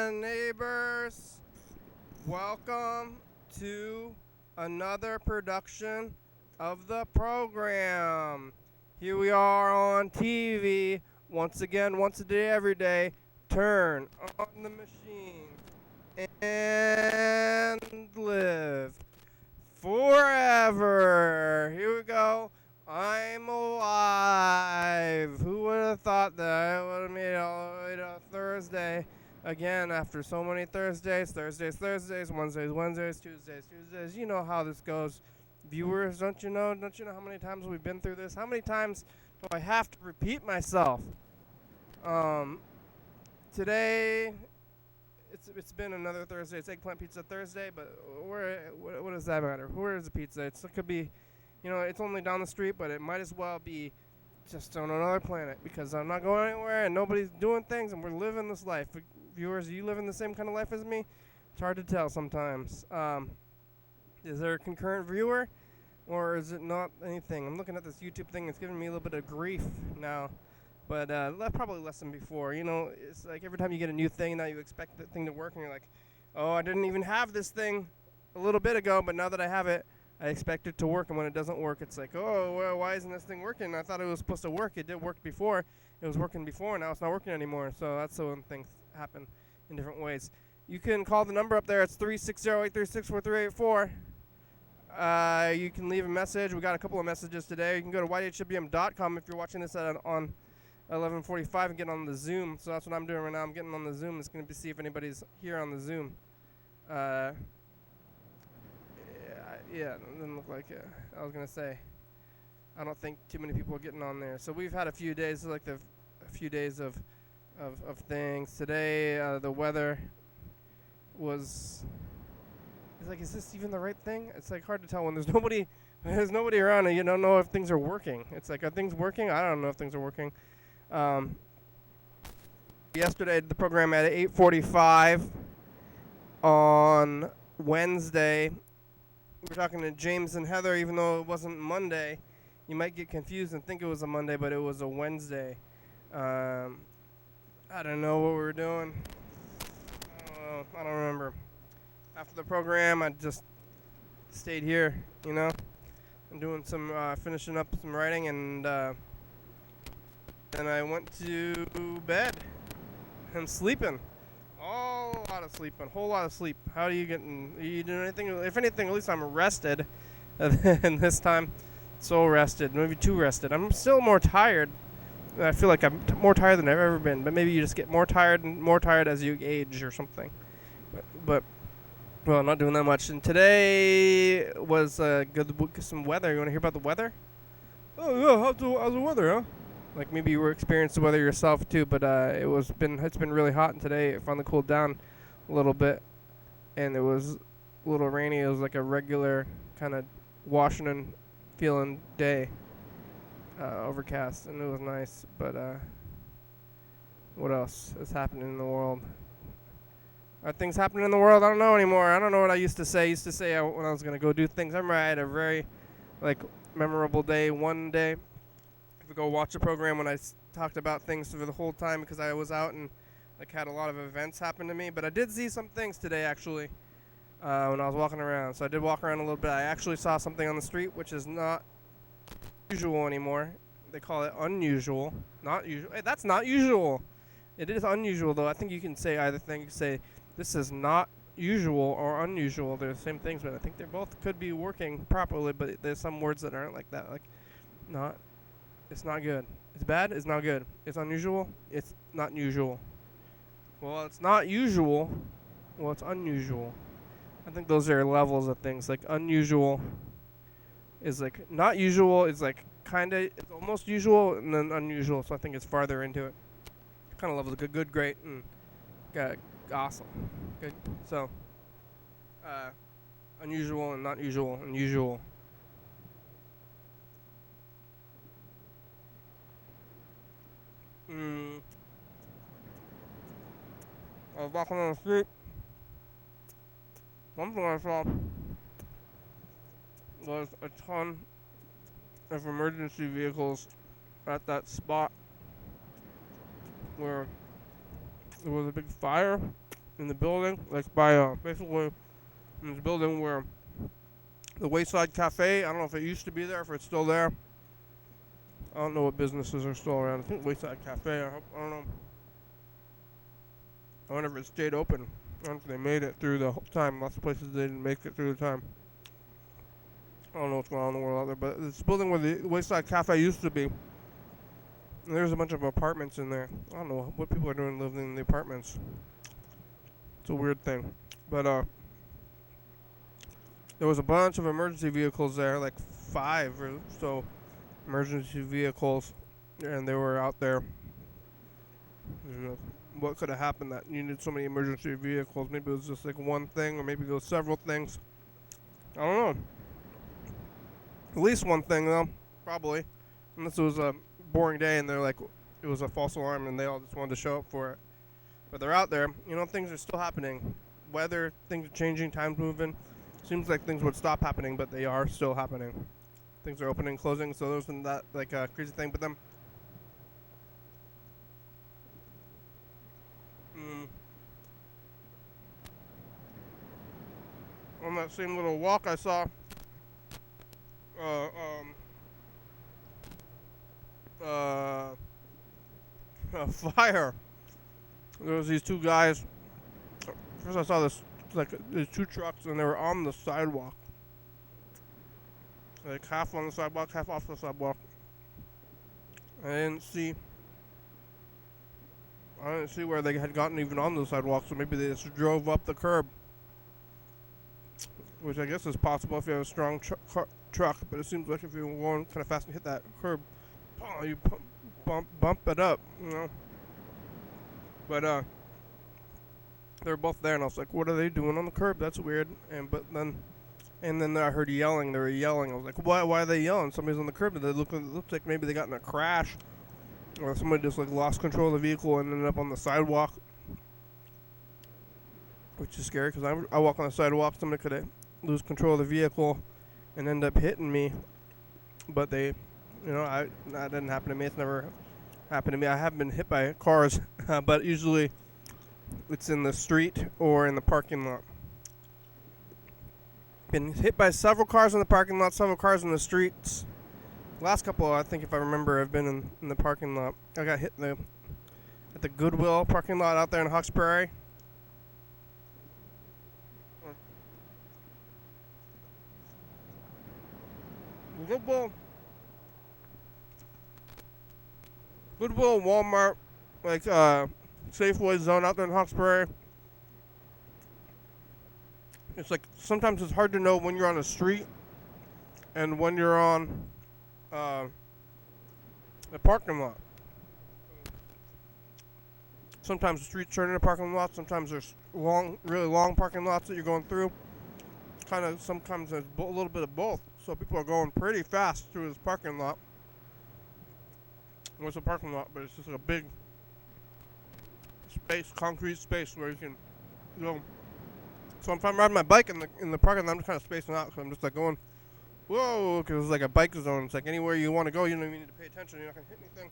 and neighbors, welcome to another production of the program. Here we are on TV, once again, once a day, every day. Turn on the machine and live forever. Here we go. I'm alive. Who would have thought that I would have made it all the way to Thursday again after so many Thursdays, Wednesdays, Tuesdays. You know how this goes. Viewers, don't you know how many times we've been through this? How many times do I have to repeat myself? Today, it's been another Thursday. It's Eggplant Pizza Thursday, but what does that matter? Where is the pizza? It could be, it's only down the street, but it might as well be just on another planet because I'm not going anywhere and nobody's doing things and we're living this life. Viewers, are you living the same kind of life as me? It's hard to tell sometimes. Is there a concurrent viewer or is it not anything? I'm looking at this YouTube thing. It's giving me a little bit of grief now. But probably less than before. It's like every time you get a new thing, now you expect that thing to work, and you're like, oh, I didn't even have this thing a little bit ago, but now that I have it, I expect it to work. And when it doesn't work, it's like, oh, well, why isn't this thing working? I thought it was supposed to work. It did work before. It was working before, now it's not working anymore. So that's when things happen in different ways. You can call the number up there. It's 360-836-4384. You can leave a message. We got a couple of messages today. You can go to YDHWM.com if you're watching this on 11:45 and get on the Zoom. So that's what I'm doing right now. I'm getting on the Zoom. It's going to be see if anybody's here on the Zoom. Yeah, it doesn't look like it. I was going to say, I don't think too many people are getting on there. So we've had a few days, a few days of things. Today, the weather was, it's like, is this even the right thing? It's like hard to tell when there's nobody around and you don't know if things are working. It's like, are things working? I don't know if things are working. Yesterday, I did the program at 8:45 on Wednesday. We were talking to James and Heather, even though it wasn't Monday. You might get confused and think it was a Monday, but it was a Wednesday. I don't know what we were doing. I don't remember. After the program, I just stayed here, I'm doing some, finishing up some writing, and then I went to bed. I'm sleeping. A whole lot of sleep. How are you getting? Are you doing anything? If anything, at least I'm rested. And this time, so rested. Maybe too rested. I'm still more tired. I feel like I'm more tired than I've ever been. But maybe you just get more tired as you age or something. But well, I'm not doing that much. And today was some weather. You want to hear about the weather? Oh yeah, how's the weather, huh? Like maybe you experienced the weather yourself too, but it's been really hot, and today it finally cooled down a little bit, and it was a little rainy. It was like a regular kind of Washington feeling day, overcast, and it was nice. But what else is happening in the world? Are things happening in the world? I don't know anymore. I don't know what I used to say. When I was gonna go do things. I remember I had a very memorable day one day. Go watch the program when I talked about things for the whole time because I was out and had a lot of events happen to me. But I did see some things today actually when I was walking around. So I did walk around a little bit. I actually saw something on the street which is not usual anymore. They call it unusual. Not usual. Hey, that's not usual. It is unusual though. I think you can say either thing. You can say this is not usual or unusual. They're the same things, but I think they both could be working properly. But there's some words that aren't like that. Not. It's not good. It's bad. It's not good. It's unusual. It's not usual. Well, it's not usual. Well, it's unusual. I think those are levels of things. Unusual is not usual. It's it's almost usual, and then unusual. So I think it's farther into it. Kind of levels good, great, and awesome. Good. So unusual and not usual and usual. I was walking on the street. One thing I saw was a ton of emergency vehicles at that spot where there was a big fire in the building, like by basically in the building where the Wayside Cafe. I don't know if it used to be there, if it's still there. I don't know what businesses are still around. I think Wayside Cafe. I don't know. I wonder if it stayed open. I don't think they made it through the whole time. Lots of places they didn't make it through the time. I don't know what's going on in the world out there, but this building where the Wayside Cafe used to be, there's a bunch of apartments in there. I don't know what people are doing living in the apartments. It's a weird thing. But there was a bunch of emergency vehicles there, like 5 or so emergency vehicles, and they were out there. You know, what could have happened that you needed so many emergency vehicles? Maybe it was just like one thing, or maybe there was several things. I don't know. At least one thing, though, probably. Unless it was a boring day and they're like, it was a false alarm and they all just wanted to show up for it. But they're out there. You know, things are still happening. Weather, things are changing, time's moving. Seems like things would stop happening, but they are still happening. Things are opening and closing, so there wasn't that like a crazy thing. But then, on that same little walk, I saw a fire. There was these 2 guys. First, I saw this like these 2 trucks, and they were on the sidewalk, like half on the sidewalk, half off the sidewalk. I didn't see where they had gotten even on the sidewalk, so maybe they just drove up the curb, which I guess is possible if you have a strong truck. But it seems like if you're going kind of fast and hit that curb, you bump it up, you know. But they were both there, and I was like, "What are they doing on the curb? That's weird." And then I heard yelling. They were yelling. I was like, "Why are they yelling? Somebody's on the curb." It looked like maybe they got in a crash, or somebody just like lost control of the vehicle and ended up on the sidewalk, which is scary because I walk on the sidewalk. Somebody could lose control of the vehicle and end up hitting me. But that didn't happen to me. It's never happened to me. I have been hit by cars, but usually it's in the street or in the parking lot. Been hit by several cars in the parking lot, several cars in the streets. Last couple, I think if I remember, have been in the parking lot. I got hit at the Goodwill parking lot out there in Hawks Prairie. Goodwill, Walmart, like Safeway zone out there in Hawks Prairie. It's like sometimes it's hard to know when you're on a street and when you're on the parking lot. Sometimes the streets turn into parking lots. Sometimes there's really long parking lots that you're going through. Sometimes there's a little bit of both. So people are going pretty fast through this parking lot. Well, it's a parking lot, but it's just like a big space, concrete space where you can go. So if I'm riding my bike in the parking lot, I'm just kind of spacing out because I'm just like going, whoa, because it's like a bike zone. It's like anywhere you want to go, you don't even need to pay attention. You're not going to hit anything.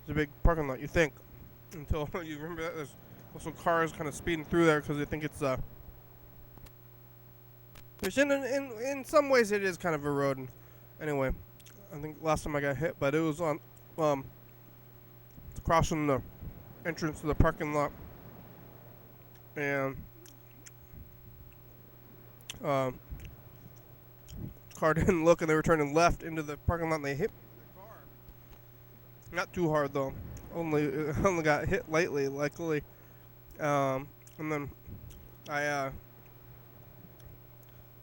It's a big parking lot, you think, until you remember that there's also cars kind of speeding through there because they think it's which in some ways it is kind of a road. And anyway, I think last time I got hit, but it was on crossing the entrance to the parking lot, and car didn't look, and they were turning left into the parking lot, and they hit the car. Not too hard though. Only got hit lightly, luckily. And then I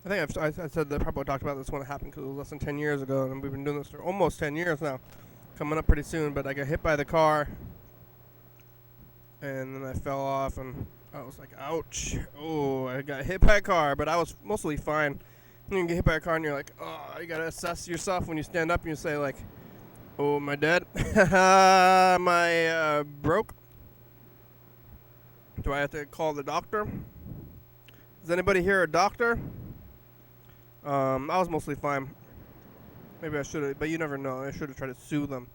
think I said that probably talked about this when it happened because it was less than 10 years ago, and we've been doing this for almost 10 years now, coming up pretty soon. But I got hit by the car, and then I fell off, and I was like, ouch. Oh, I got hit by a car, but I was mostly fine. And you get hit by a car, and you're like, oh, you got to assess yourself when you stand up, and you say, like, oh, am I dead? Am I broke? Do I have to call the doctor? Is anybody here a doctor? I was mostly fine. Maybe I should have, but you never know. I should have tried to sue them.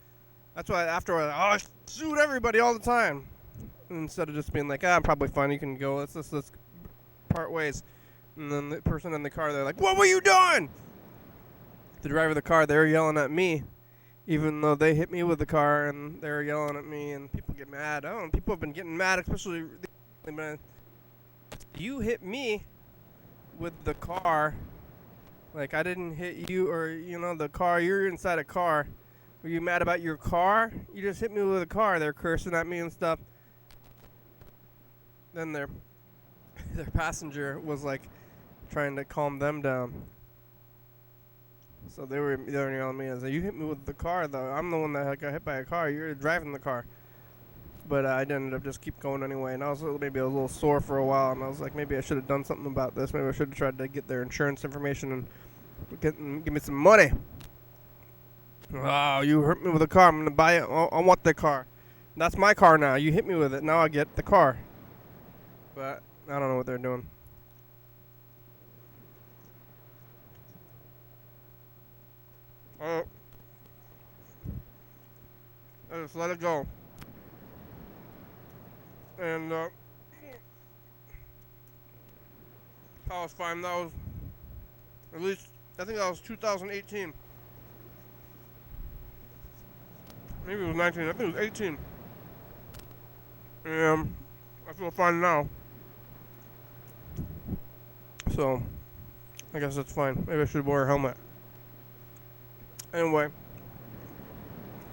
That's why after I sued everybody all the time. instead of just being like, I'm probably fine, you can go, let's part ways. And then the person in the car, they're like, what were you doing? The driver of the car, they're yelling at me, even though they hit me with the car, and they're yelling at me, and people get mad. Oh, and people have been getting mad, especially, man, you hit me with the car. Like, I didn't hit you, or, the car, you're inside a car. Were you mad about your car? You just hit me with a car. They're cursing at me and stuff. Then their passenger was, like, trying to calm them down. So they were yelling at me. I was like, you hit me with the car, though. I'm the one that got hit by a car. You're driving the car. But I ended up just keep going anyway. And I was maybe a little sore for a while. And I was like, maybe I should have done something about this. Maybe I should have tried to get their insurance information and give me some money. Oh, you hurt me with a car. I'm going to buy it. I want the car. That's my car now. You hit me with it. Now I get the car. But I don't know what they're doing. I just let it go. And I was fine. That was, at least, I think that was 2018. Maybe it was 19. I think it was 18. And I feel fine now. So, I guess that's fine. Maybe I should wear a helmet. Anyway,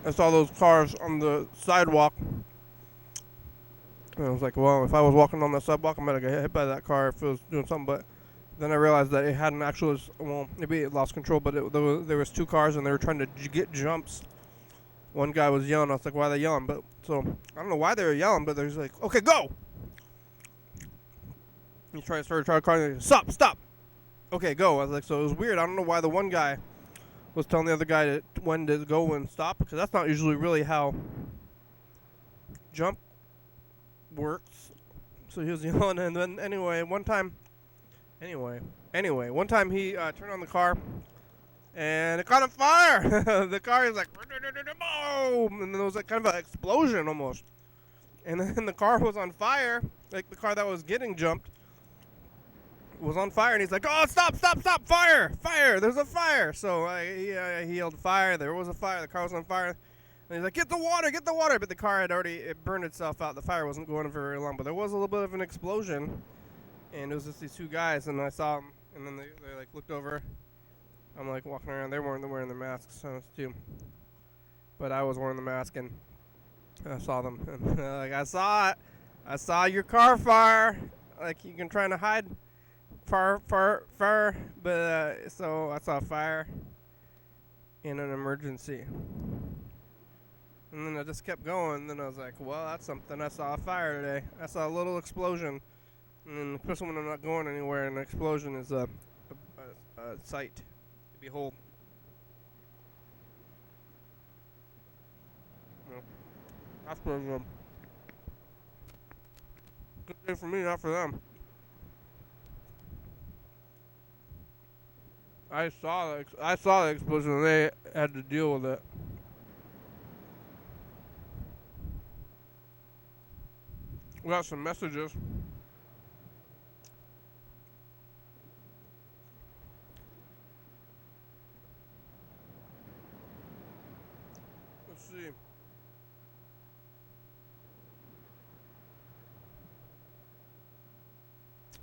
I saw those cars on the sidewalk. And I was like, well, if I was walking on the sidewalk, I might have got hit by that car if it was doing something. But then I realized that it hadn't actually, well, maybe it lost control, but there was two cars and they were trying to get jumps. One guy was yelling. I was like, why are they yelling? But so I don't know why they were yelling, but they're like, okay, go. He started a car and stop. Okay, go. I was like, so it was weird. I don't know why the one guy was telling the other guy when to go and stop, because that's not usually really how jump works. So he was yelling, and then anyway, one time he turned on the car, and it caught on fire. The car is like, boom, and then there was like kind of an explosion almost. And then the car was on fire, like the car that was getting jumped was on fire, and he's like, oh, stop, fire, there's a fire. So he yelled fire, there was a fire, the car was on fire. And he's like, get the water, but the car had already, it burned itself out. The fire wasn't going for very long, but there was a little bit of an explosion, and it was just these two guys, and I saw them, and then they like looked over. I'm like walking around, they weren't wearing their masks, so it's too. But I was wearing the mask, and I saw them, and like, I saw your car fire, like you can try to hide fire, but so I saw fire in an emergency. And then I just kept going, and then I was like, well, that's something. I saw a fire today. I saw a little explosion. And especially when I'm not going anywhere, an explosion is a sight to behold. Yeah. That's pretty good. Good day for me, not for them. I saw the explosion, and they had to deal with it. We got some messages. Let's see.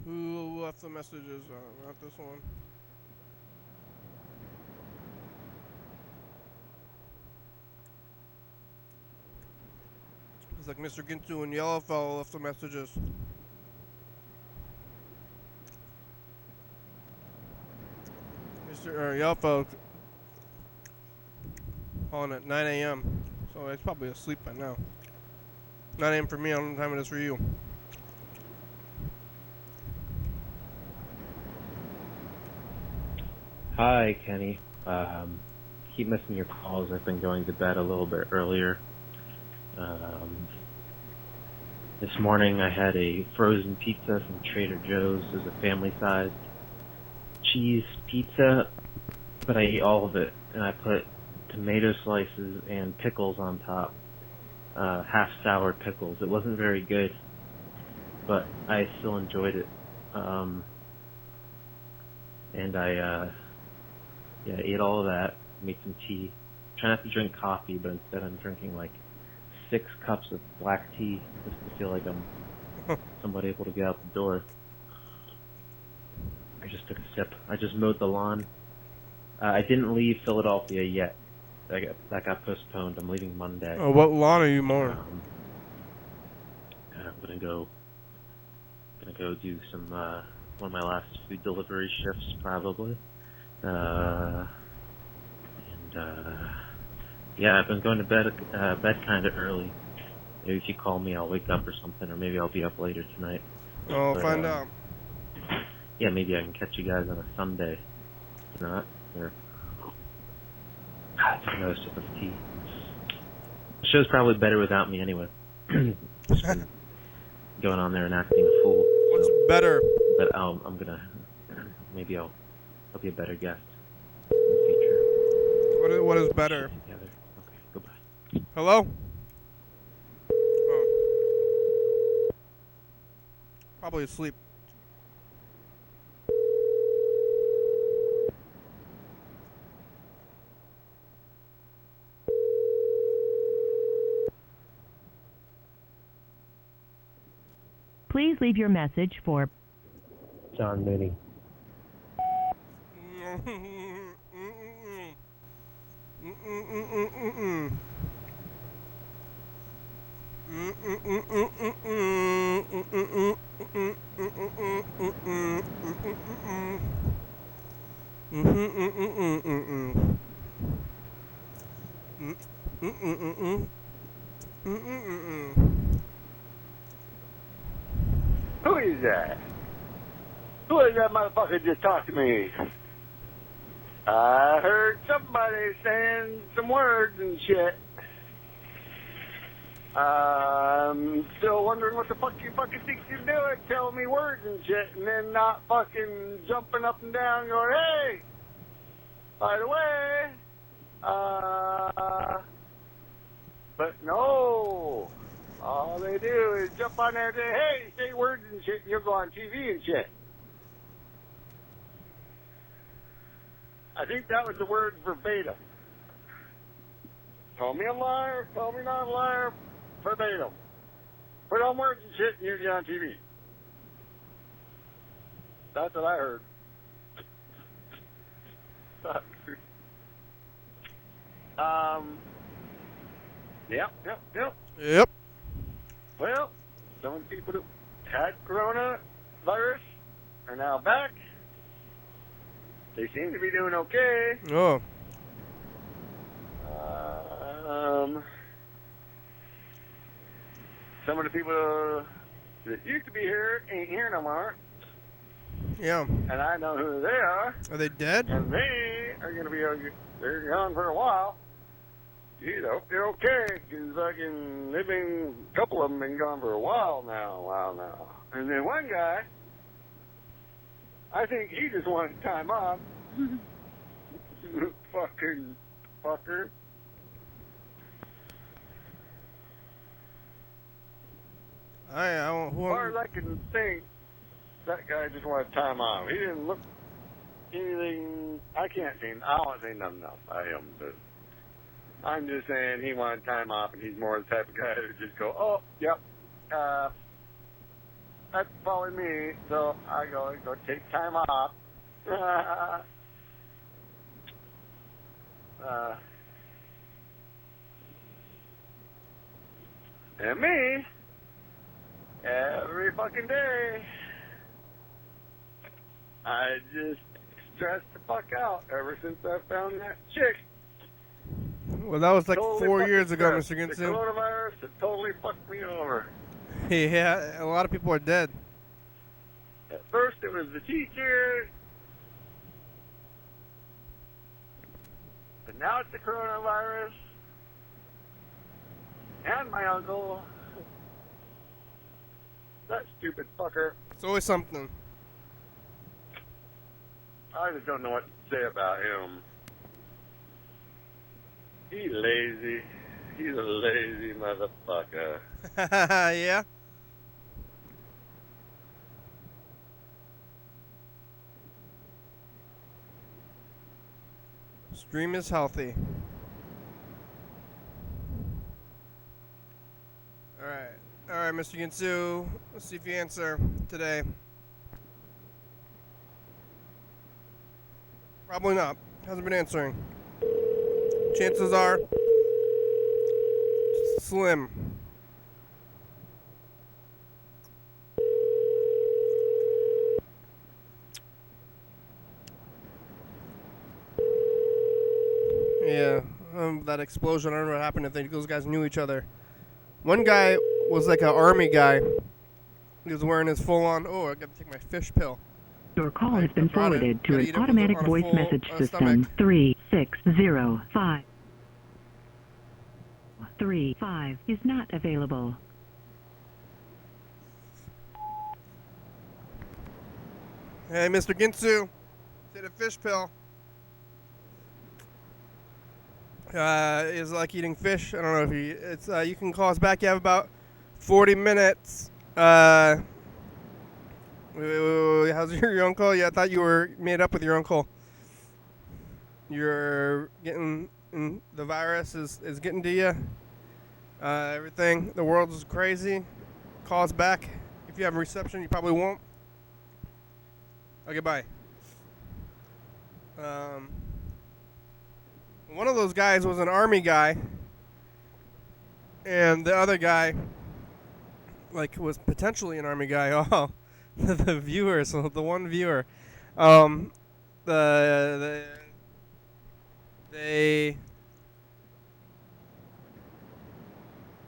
Who left the messages? Not this one. It's like Mr. Gintu and Yellowfell left the messages. Mr. Yellowfell calling at 9 a.m. So it's probably asleep by now. 9 a.m. for me, I don't know what time it is for you. Hi, Kenny. Keep missing your calls. I've been going to bed a little bit earlier. This morning I had a frozen pizza from Trader Joe's. It was a family-sized cheese pizza, but I ate all of it, and I put tomato slices and pickles on top. half-sour pickles. It wasn't very good, but I still enjoyed it. And I ate all of that, made some tea. Try not to drink coffee, but instead I'm drinking like 6 cups of black tea just to feel like I'm somebody able to get out the door. I just took a sip. I just mowed the lawn. I didn't leave Philadelphia yet. That got postponed. I'm leaving Monday. Oh, what lawn are you mowing? I'm gonna go do some one of my last food delivery shifts probably. Yeah, I've been going to bed kind of early. Maybe if you call me, I'll wake up or something, or maybe I'll be up later tonight. I'll find out. Yeah, maybe I can catch you guys on a Sunday. If not, or take another sip of tea. The show's probably better without me anyway. Just been going on there and acting a fool. What's better? But I'm gonna maybe I'll be a better guest in the future. What is better? Okay, goodbye. Hello? Oh. Probably asleep. Please leave your message for John Mooney. Who is that? Who is that motherfucker just talked to me? I heard somebody saying some words and shit. I'm still wondering what the fuck you fucking think you're doing, telling me words and shit, and then not fucking jumping up and down going, hey, by the way, but no. All they do is jump on there and say, hey, say words and shit, and you'll go on TV and shit. I think that was the word verbatim. Call me a liar, call me not a liar, verbatim. Put on words and shit, and you get on TV. That's what I heard. Yep. Yep. Well, some of the people that had coronavirus are now back. They seem to be doing okay. Oh. Some of the people that used to be here ain't here no more. Yeah. And I know who they are. Are they dead? And they are going to be, they're gone for a while. Geez, I hope they're okay, because fucking, a couple of them been gone for a while now. And then one guy, I think he just wanted time off. Fucking fucker. As far as I can think, that guy just wanted time off. He didn't look anything. I can't see. I don't say nothing else. But I'm just saying he wanted time off, and he's more the type of guy that would just go, oh, yep, that's following me, so I go take time off. And me, every fucking day, I just stressed the fuck out ever since I found that chick. Well, that was like Totally 4 years ago, stressed. Mr. The Ginsu. coronavirus, it totally fucked me over. Yeah, a lot of people are dead. At first it was the teacher, but now it's the coronavirus, and my uncle. That stupid fucker. It's always something. I just don't know what to say about him. He's lazy. He's a lazy motherfucker. Yeah? Stream is healthy. Alright, Mr. Ginsu. Let's see if you answer today. Probably not. Hasn't been answering. Chances are slim. Yeah, that explosion. I don't know what happened. I think those guys knew each other. One guy was like an army guy. He was wearing his full-on. Oh, I got to take my fish pill. Your call has been forwarded to an automatic voice message system. 3605. 35 is not available. Hey, Mr. Ginsu, take a fish pill. Is like eating fish. I don't know if it's. You can call us back. You have about 40 minutes. How's your uncle? Yeah, I thought you were made up with your uncle. You're getting the virus is getting to you. Everything. The world is crazy. Call us back. If you have reception, you probably won't. Okay, bye. One of those guys was an army guy, and the other guy, like, was potentially an army guy. Oh, the viewers, so the one viewer, they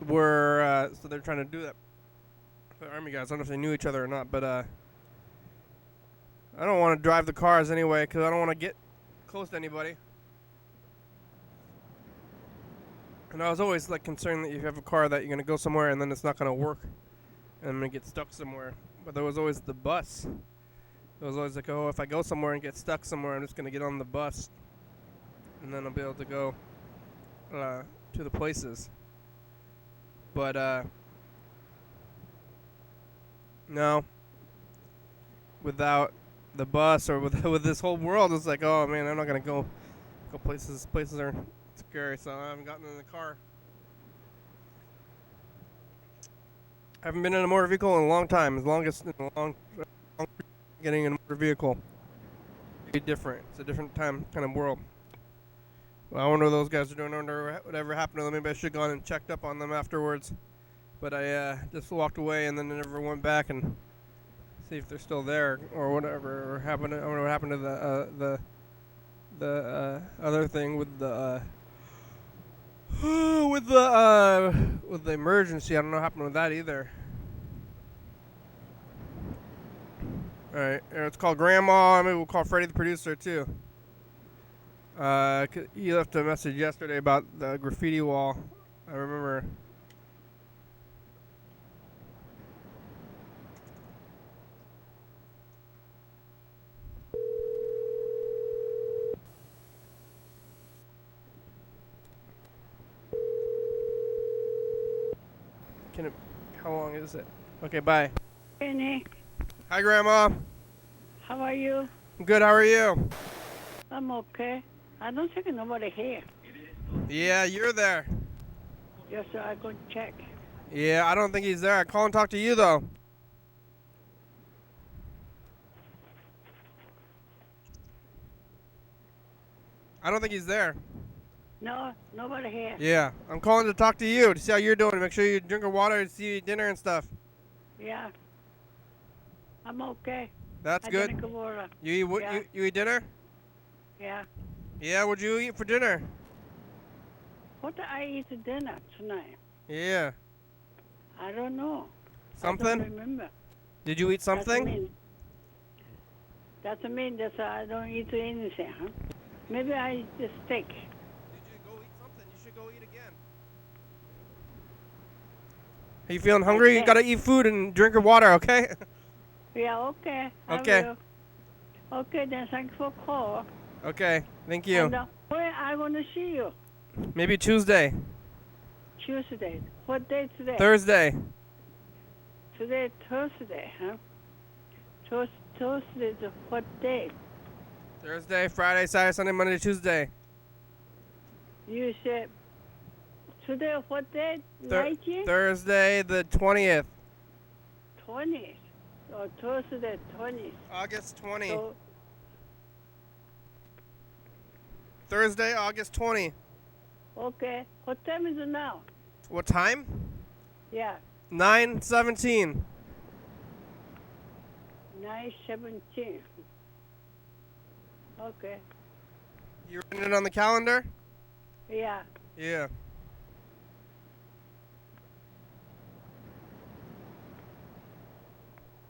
were so they're trying to do that. The army guys, I don't know if they knew each other or not, but I don't want to drive the cars anyway because I don't want to get close to anybody. And I was always like concerned that you have a car that you're going to go somewhere and then it's not going to work and I'm going to get stuck somewhere. But there was always the bus. It was always like, oh, if I go somewhere and get stuck somewhere, I'm just going to get on the bus and then I'll be able to go to the places. But no, without the bus or with this whole world, it's like, oh man, I'm not going to go places. Places are scary, so I haven't gotten in the car. I haven't been in a motor vehicle in a long time. Getting in a motor vehicle. Very different. It's a different kind of world. Well, I wonder what those guys are doing. I wonder whatever happened to them. Maybe I should have gone and checked up on them afterwards. But I just walked away and then never went back and see if they're still there or whatever. Or happened. I wonder what happened to the other thing with the with the emergency. I don't know what happened with that either. All right, it's called Grandma. Maybe we'll call Freddie the producer too. He left a message yesterday about the graffiti wall. I remember. How long is it? Okay, bye. Hey, Nick. Hi, Grandma. How are you? I'm good. How are you? I'm okay. I don't think nobody here. Yeah, you're there. Just so I go check. Yeah, I don't think he's there. I call and talk to you, though. I don't think he's there. No, nobody here. Yeah, I'm calling to talk to you to see how you're doing. To make sure you drink your water and see dinner and stuff. Yeah. I'm okay. That's I good. drink water. You eat dinner? Yeah. Yeah, what'd you eat for dinner? What did I eat for dinner tonight? Yeah. I don't know. Something? I don't remember. Did you eat something? Doesn't mean that I don't eat anything, huh? Maybe I eat a steak. Did you go eat something? You should go eat again. Are you feeling hungry? Okay. You gotta eat food and drink your water, okay? Yeah, okay. Okay. I will. Okay, then thanks for call. Okay, thank you. And, where I want to see you? Maybe Tuesday. Tuesday. What day today? Thursday. Today, Thursday, huh? Thursday is what day? Thursday, Friday, Saturday, Sunday, Monday, Tuesday. You said today what day? 19th? Thursday the 20th. 20th. Or Thursday 20th. August 20. So, Thursday, August 20. okay. What time is it now? What time? Yeah. 9:17. 9:17. Okay. You writing it on the calendar? Yeah. Yeah.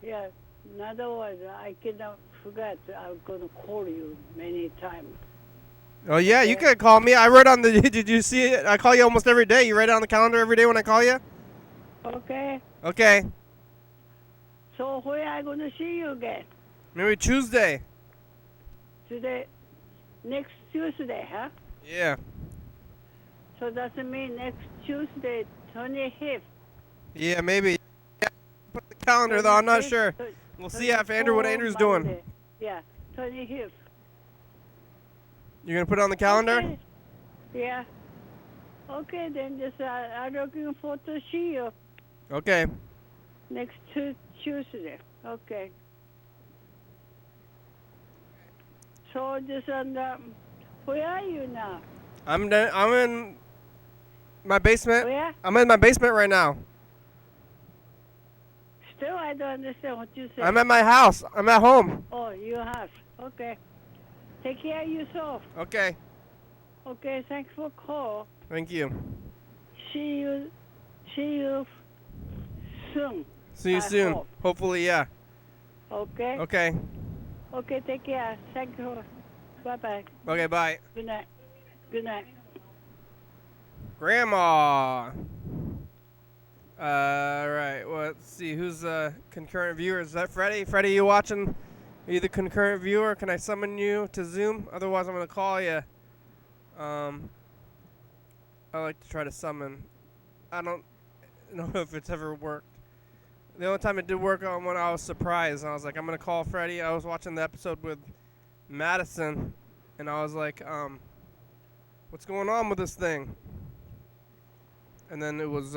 Yeah. In other words, I cannot forget. I'm going to call you many times. Oh yeah, you could call me. I wrote on the. Did you see it? I call you almost every day. You write it on the calendar every day when I call you. Okay. Okay. So where are I going to see you again? Maybe Tuesday. Today, next Tuesday, huh? Yeah. So doesn't mean next Tuesday, 25th. Yeah, maybe. Yeah. Put the calendar though. I'm not sure. We'll see if Andrew what Andrew's doing. Yeah, 25th. You're gonna put it on the calendar? Okay. Yeah. Okay, then just I'm looking forward to see you Okay. next Tuesday. Okay. So just where are you now? I'm in my basement. Where? I'm in my basement right now. Still, I don't understand what you said. I'm at my house. I'm at home. Oh, you have. Okay. Take care of yourself. Okay. Okay, thanks for call. Thank you. See you soon. See you I soon. hope. Hopefully, yeah. Okay? Okay. Okay, take care. Thank you. Bye-bye. Okay, bye. Good night. Good night. Grandma. Right. Well, let's see. Who's concurrent viewer? Is that Freddie? Freddie, you watching? Are you the concurrent viewer? Can I summon you to Zoom? Otherwise, I'm going to call you. I like to try to summon. I don't know if it's ever worked. The only time it did work on when I was surprised. I was like, I'm going to call Freddie. I was watching the episode with Madison, and I was like, what's going on with this thing? And then it was,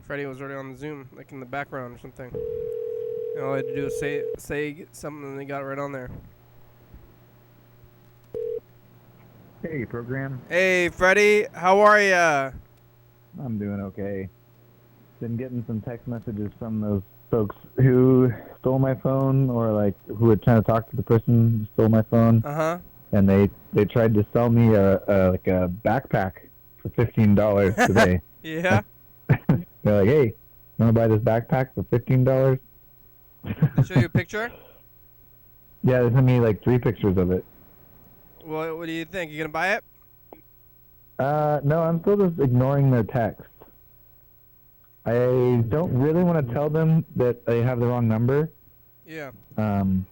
Freddie was already on the Zoom, like in the background or something. And all I had to do was say something, and they got it right on there. Hey, program. Hey, Freddie, how are ya? I'm doing okay. Been getting some text messages from those folks who stole my phone, or like who were trying to talk to the person who stole my phone. Uh-huh. And they tried to sell me a backpack for $15 today. Yeah? They're like, hey, you want to buy this backpack for $15? They show you a picture? Yeah, they sent me like 3 pictures of it. What do you think? You gonna buy it? No, I'm still just ignoring their text. I don't really want to tell them that they have the wrong number. Yeah. I'm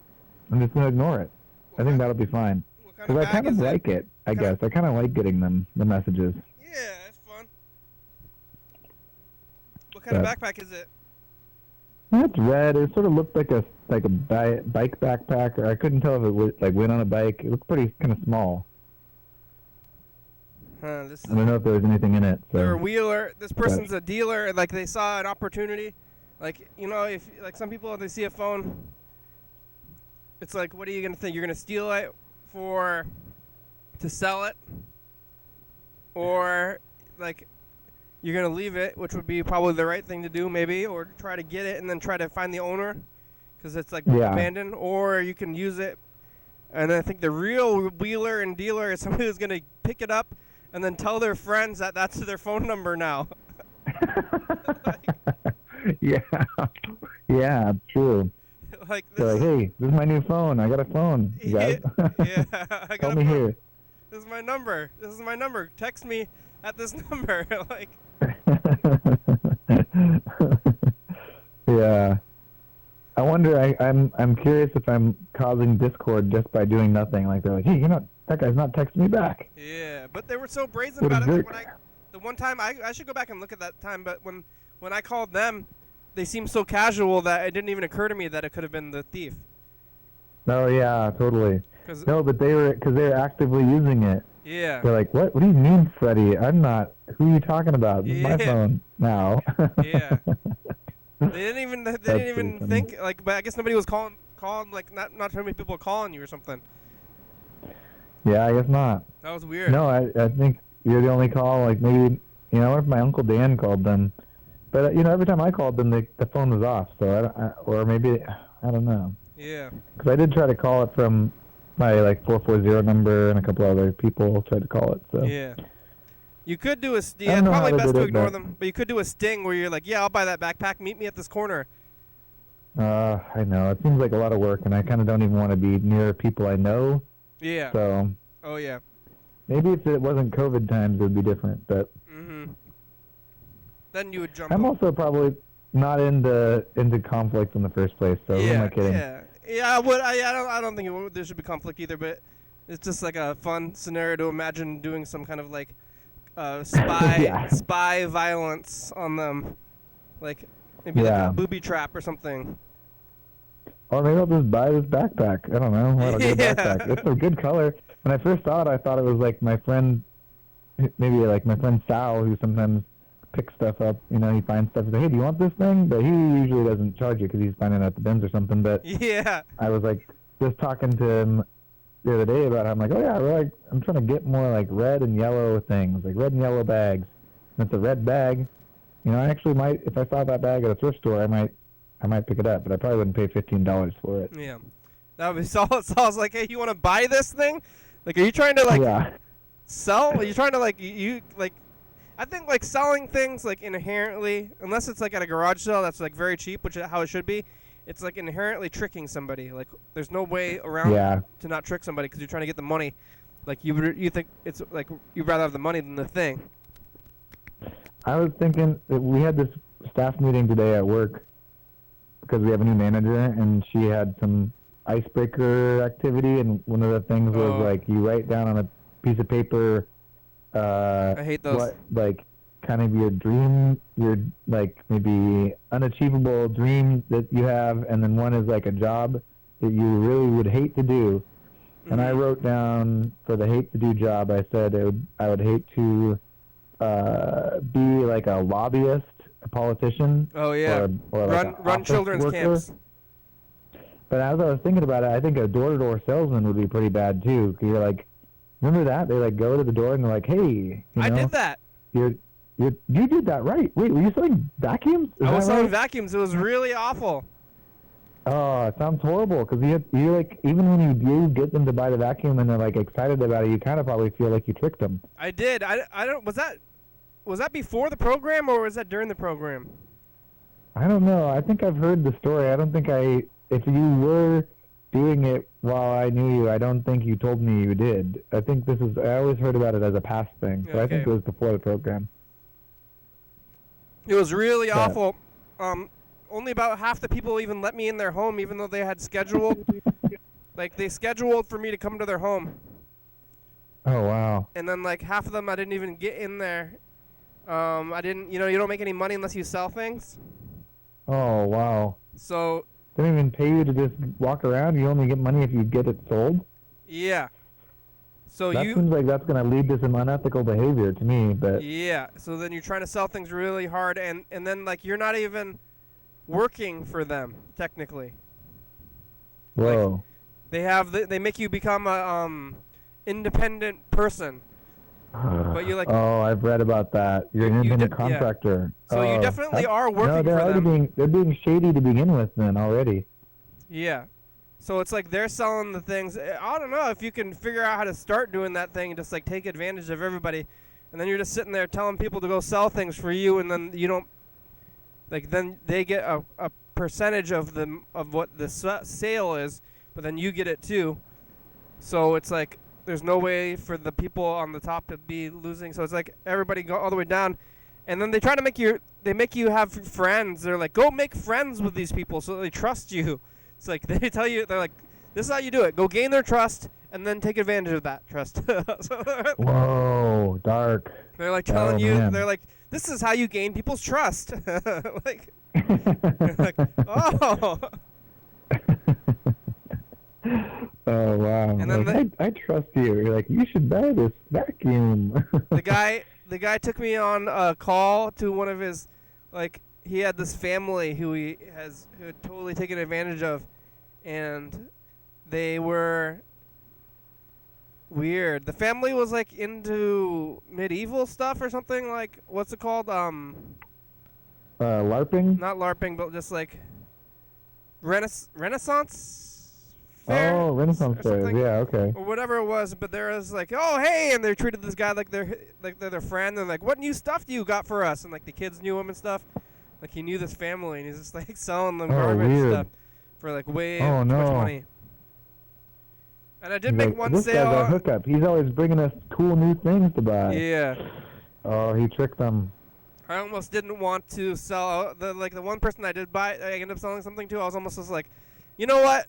just going to ignore it. I think that'll be fine. Because I kind of like it, I guess. I kind of like getting the messages. Yeah, that's fun. What kind of backpack is it? It's red. It sort of looked like a bike backpack, or I couldn't tell if it went on a bike. It looked pretty kind of small. I don't know if there was anything in it. So. They're a wheeler. This person's a dealer, and like they saw an opportunity. Like, you know, if like some people, if they see a phone, it's like, what are you gonna think? You're gonna steal it to sell it, or like you're gonna leave it, which would be probably the right thing to do, maybe, or try to get it and then try to find the owner, because it's like abandoned, or you can use it. And I think the real wheeler and dealer is somebody who's gonna pick it up and then tell their friends that that's their phone number now. Yeah, true. Like this. They're like, hey, this is my new phone. I got a phone. You guys? Yeah, I got Call me here. This is my number. This is my number. Text me at this number. Like. Yeah. I wonder. I'm curious if I'm causing discord just by doing nothing. Like they're like, hey, you're not that guy's not texting me back. Yeah, but they were so brazen about it. Like the one time, I should go back and look at that time, but when I called them, they seemed so casual that it didn't even occur to me that it could have been the thief. Oh, yeah, totally. No, but because they were actively using it. Yeah. They're like, what do you mean, Freddie? I'm not. Who are you talking about? This is my phone now. Yeah. They didn't even think, like, but I guess nobody was calling, like, not too many people calling you or something. Yeah, I guess not. That was weird. No, I think you're the only call, like, maybe, I wonder if my Uncle Dan called them. But, every time I called them, the phone was off, so or maybe, I don't know. Yeah. Because I did try to call it from my, 440 number, and a couple other people tried to call it, so. Yeah. You could do it's probably best to ignore them, but you could do a sting where you're like, yeah, I'll buy that backpack, meet me at this corner. I know. It seems like a lot of work, and I kind of don't even want to be near people I know. Yeah. So. Oh, yeah. Maybe if it wasn't COVID times, it would be different, but. Mm-hmm. Then you would jump. I'm also probably not into conflict in the first place, so who am I kidding? Yeah. I don't think there should be conflict either, but it's just like a fun scenario to imagine doing some kind of spy violence on them, like maybe like a booby trap or something. Or maybe I'll just buy this backpack. I don't know. I'll get a backpack. It's a good color. When I first saw it, I thought it was like my friend, maybe like my friend Sal, who sometimes picks stuff up. He finds stuff. He's like, hey, do you want this thing? But he usually doesn't charge you because he's finding it at the bins or something. But yeah, I was like just talking to him the other day about it. I'm like, oh yeah, I'm trying to get more like red and yellow things, like red and yellow bags. And it's a red bag. I actually might, if I saw that bag at a thrift store, I might pick it up, but I probably wouldn't pay $15 for it. Yeah, that would be solid. So I was like, hey, you want to buy this thing? Like, are you trying to sell? Are you trying to I think like selling things like inherently, unless it's like at a garage sale that's like very cheap, which is how it should be. It's like inherently tricking somebody. Like there's no way around to not trick somebody because you're trying to get the money. Like you think it's like you'd rather have the money than the thing. I was thinking that we had this staff meeting today at work because we have a new manager, and she had some icebreaker activity, and one of the things was like you write down on a piece of paper. I hate those. What, like, kind of your dream, your like maybe unachievable dream that you have, and then one is like a job that you really would hate to do. Mm-hmm. And I wrote down for the hate to do job, I said I would hate to be like a lobbyist, a politician. Oh yeah. Or like run children's worker. Camps. But as I was thinking about it, I think a door-to-door salesman would be pretty bad too. 'Cause you're like, remember that? They like go to the door and they're like, hey, I did that. You did that, right? Wait, were you selling vacuums? I was selling vacuums. It was really awful. Oh, it sounds horrible because you like, even when you do get them to buy the vacuum and they're like excited about it, you kind of probably feel like you tricked them. I did. I don't. Was that before the program or was that during the program? I don't know. I think I've heard the story. I don't think if you were doing it while I knew you, I don't think you told me you did. I think I always heard about it as a past thing, so I think it was before the program. It was really awful. Only about half the people even let me in their home, even though they had scheduled. Like, they scheduled for me to come to their home. Oh, wow. And then, like, half of them I didn't even get in there. I didn't, you don't make any money unless you sell things. Oh, wow. So... They don't even pay you to just walk around? You only get money if you get it sold? Yeah. So that seems like that's going to lead to some unethical behavior to me, but... Yeah, so then you're trying to sell things really hard, and then, like, you're not even working for them, technically. Whoa. Like, they make you become a independent person. But you like... Oh, I've read about that. You're an independent contractor. Yeah. So you definitely are working for them. They're being shady to begin with then already. Yeah. So it's like they're selling the things. I don't know if you can figure out how to start doing that thing and just like take advantage of everybody. And then you're just sitting there telling people to go sell things for you, and then you don't... Like, then they get a percentage of what the sale is, but then you get it too. So it's like... There's no way for the people on the top to be losing, so it's like everybody go all the way down, and then they try to make you have friends. They're like, go make friends with these people so they trust you. It's like they tell you, they're like, this is how you do it. Go gain their trust, and then take advantage of that trust. Whoa, dark. They're like telling Oh, you, man. they're like, this is how you gain people's trust. like, like, oh. Oh wow! And then Like, I trust you. You're like, you should buy this vacuum. the guy took me on a call to one of his, like, he had this family who had totally taken advantage of, and they were weird. The family was like into medieval stuff or something, like, what's it called? LARPing? Not LARPing, but just like Renaissance fair. Oh, Renaissance or fair. something. Yeah, okay. Or whatever it was, but there was like, oh hey, and they treated this guy like they're their friend, and like, what new stuff do you got for us? And like the kids knew him and stuff. Like he knew this family, and he's just like selling them garbage weird. stuff for like way Oh, too much no. money. And I did He's make like, one this sale. guy's our hookup. He's always bringing us cool new things to buy. Yeah, Oh, he tricked them. I almost didn't want to sell the one person I did buy. I ended up selling something to. I was almost just like, you know what?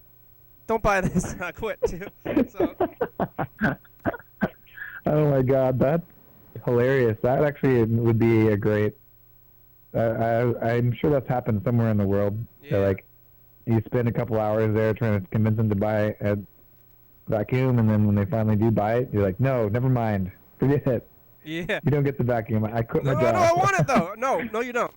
Don't buy this. I quit too. So. Oh my God, that's hilarious. That actually would be a great. I'm sure that's happened somewhere in the world. Yeah. So, like, you spend a couple hours there trying to convince them to buy a vacuum, and then when they finally do buy it, you're like, no, never mind, forget it. Yeah. You don't get the vacuum. I quit No, my job. no, I want it though. No, you don't.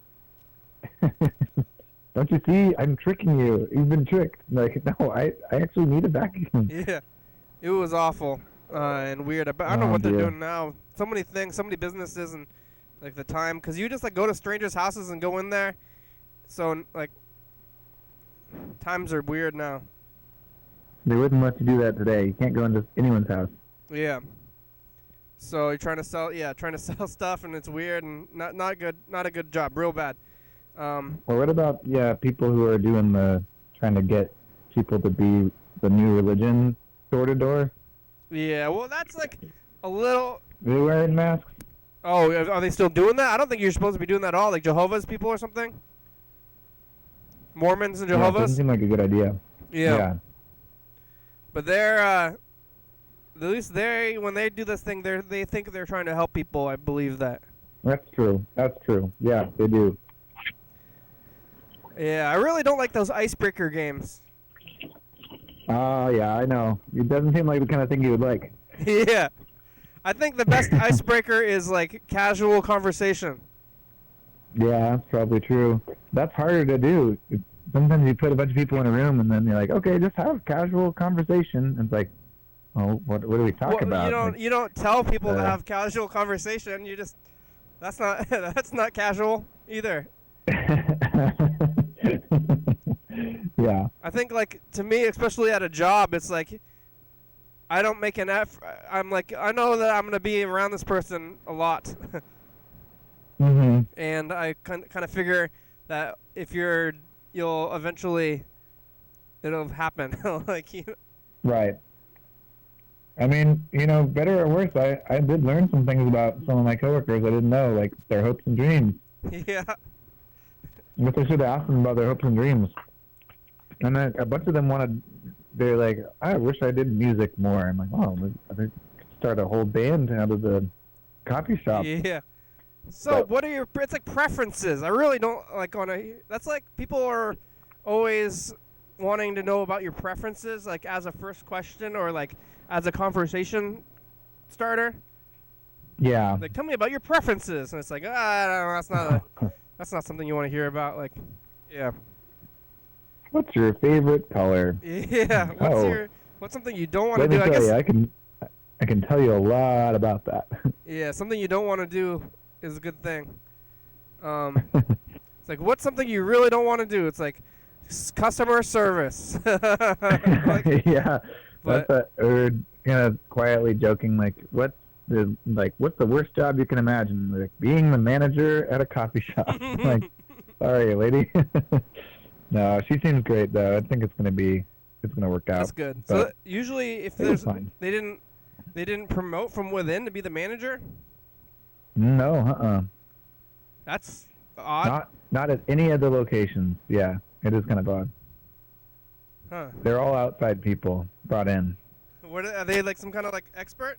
Don't you see? I'm tricking you. You've been tricked. Like, no, I actually need a vacuum. Yeah, it was awful and weird. I don't know Oh, what they're dear. doing now. So many things, so many businesses, and like the time, because you just like go to strangers' houses and go in there. So like, times are weird now. They wouldn't let you do that today. You can't go into anyone's house. Yeah. So you're trying to sell stuff, and it's weird and not good, not a good job, real bad. Or what about people who are doing trying to get people to be the new religion door to door? Yeah, well that's like a little. They wearing masks? Oh, are they still doing that? I don't think you're supposed to be doing that at all. Like Jehovah's people or something. Mormons and Yeah, it Jehovah's. doesn't seem like a good idea. Yeah. But they're at least when they do this thing, they think they're trying to help people. I believe that. That's true. That's true. Yeah, they do. Yeah, I really don't like those icebreaker games. Oh, yeah, I know. It doesn't seem like the kind of thing you would like. Yeah, I think the best icebreaker is like casual conversation. Yeah, that's probably true. That's harder to do. Sometimes you put a bunch of people in a room and then you're like, okay, just have casual conversation. It's like, oh, what do we talk about? You don't tell people to have casual conversation. You just that's not casual either. Yeah. I think, like, to me, especially at a job, it's like I don't make an effort. I'm like, I know that I'm going to be around this person a lot. Mm-hmm. And I kind of figure that if you'll eventually, it'll happen. Like, Right. I mean, better or worse, I did learn some things about some of my coworkers I didn't know, like their hopes and dreams. Yeah. But I should have asked them about their hopes and dreams. And then a bunch of them they're like, I wish I did music more. I'm like, oh, I could start a whole band out of the coffee shop. Yeah. So what are it's like preferences. I really don't that's like people are always wanting to know about your preferences, like as a first question or like as a conversation starter. Yeah. Like, tell me about your preferences. And it's like, I don't know, that's not something you want to hear about. Like, yeah. What's your favorite color? Yeah. What's something you don't want to Let do? me I tell guess. you, I can tell you a lot about that. Yeah, something you don't want to do is a good thing. It's like, what's something you really don't want to do? It's like customer service. Like, yeah. but- Or kind of quietly joking, like, what's the worst job you can imagine? Like being the manager at a coffee shop. Like, sorry, lady. No, she seems great though. I think it's gonna work out. That's good. But So usually, if it was there's fine. they didn't promote from within to be the manager. No, That's odd. Not at any of the locations. Yeah, it is kind of odd. Huh. They're all outside people brought in. What are they, like some kind of like expert?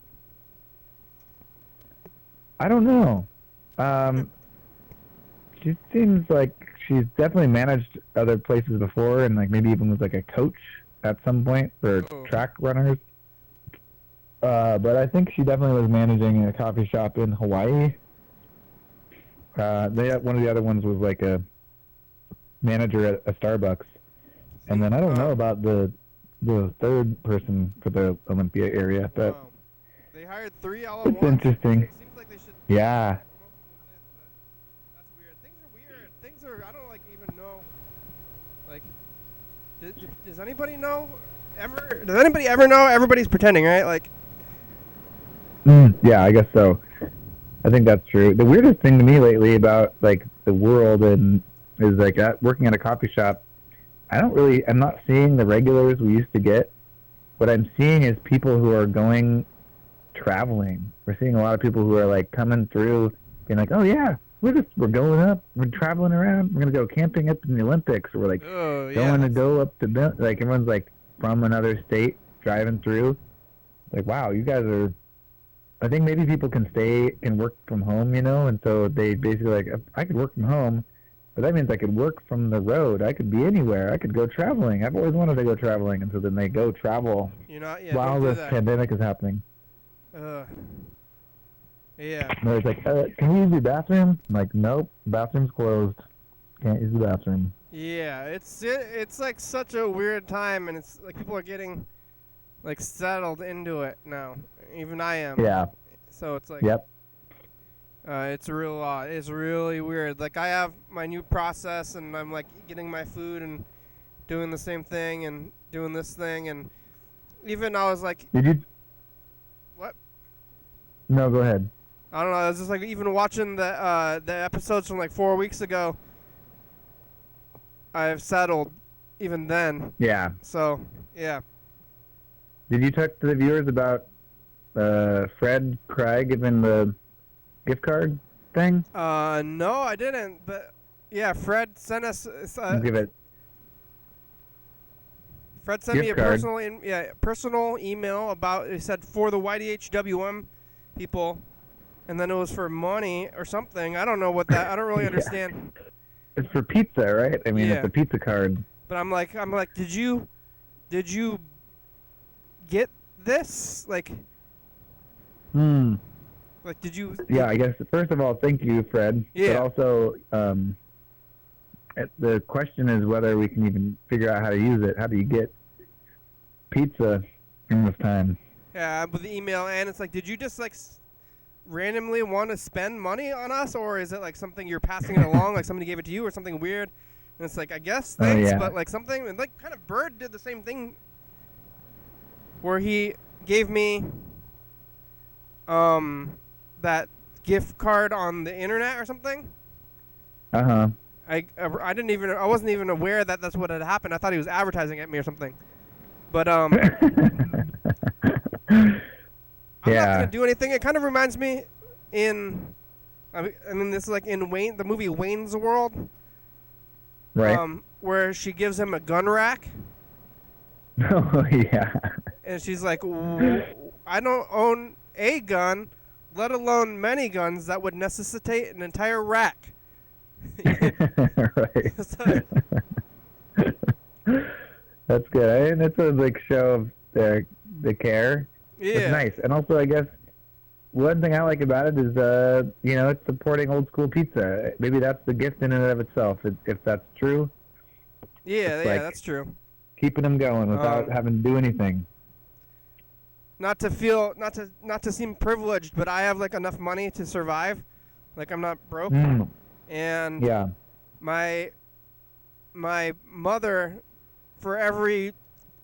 I don't know. She seems like she's definitely managed other places before, and like maybe even was like a coach at some point for track runners. But I think she definitely was managing a coffee shop in Hawaii. One of the other ones was like a manager at a Starbucks. And then I don't know about the third person for the Olympia area, but wow. They hired 3 all at once. it's interesting. It seems like they should. Yeah. That's weird. Things are weird. Things are. I don't like even know. Like, does anybody know? Does anybody ever know? Everybody's pretending, right? Like. Yeah, I guess so. I think that's true. The weirdest thing to me lately about like the world and is like working at a coffee shop. I'm not seeing the regulars we used to get. What I'm seeing is people who are going traveling. We're seeing a lot of people who are like coming through being like, oh yeah, we're going up, we're traveling around, we're going to go camping up in the Olympics, or we're like going to go up to, like everyone's like from another state driving through. Like, wow, you guys are, I think maybe people can work from home, and so they basically like, I could work from home, but that means I could work from the road. I could be anywhere. I could go traveling. I've always wanted to go traveling. And so then they go travel while this pandemic is happening. Yeah. And they're like, can we use your bathroom? I'm like, nope, bathroom's closed. Can't use the bathroom. Yeah, it's like such a weird time, and it's like people are getting like settled into it now. Even I am. Yeah. So it's like. Yep. It's it's really weird. Like I have my new process, and I'm like getting my food and doing the same thing and doing this thing, and even I was like, did you? What? No, go ahead. I don't know. I was just like even watching the episodes from like 4 weeks ago. I've settled, even then. Yeah. So yeah. Did you talk to the viewers about Fred Craig giving the gift card thing? No, I didn't. But yeah, Fred sent us. Give it. Fred sent me a personal email about. It said for the YDHWM people, and then it was for money or something. I don't know what that. I don't really understand. It's for pizza, right? I mean, it's a pizza card. But I'm like, did you get this? Like. Like, did you? Yeah, I guess first of all, thank you, Fred. Yeah. But also, the question is whether we can even figure out how to use it. How do you get pizza in this time? Yeah, with the email, and it's like, did you just like randomly want to spend money on us, or is it like something you're passing it along, like somebody gave it to you, or something weird? And it's like, I guess thanks, but like something, and like kind of Bird did the same thing, where he gave me that gift card on the internet or something. I wasn't even aware that that's what had happened. I thought he was advertising at me or something. But I'm not gonna do anything. It kind of reminds me I mean this is like in the movie Wayne's World, right? Where she gives him a gun rack. Oh yeah. And she's like, I don't own a gun, let alone many guns that would necessitate an entire rack. Right. That's good. I mean, that's a like show of the care. Yeah. It's nice. And also, I guess one thing I like about it is, it's supporting old school pizza. Maybe that's the gift in and of itself, if that's true. Yeah, that's true. Keeping them going without having to do anything. Not to seem privileged, but I have like enough money to survive. Like I'm not broke. And yeah. My mother, for every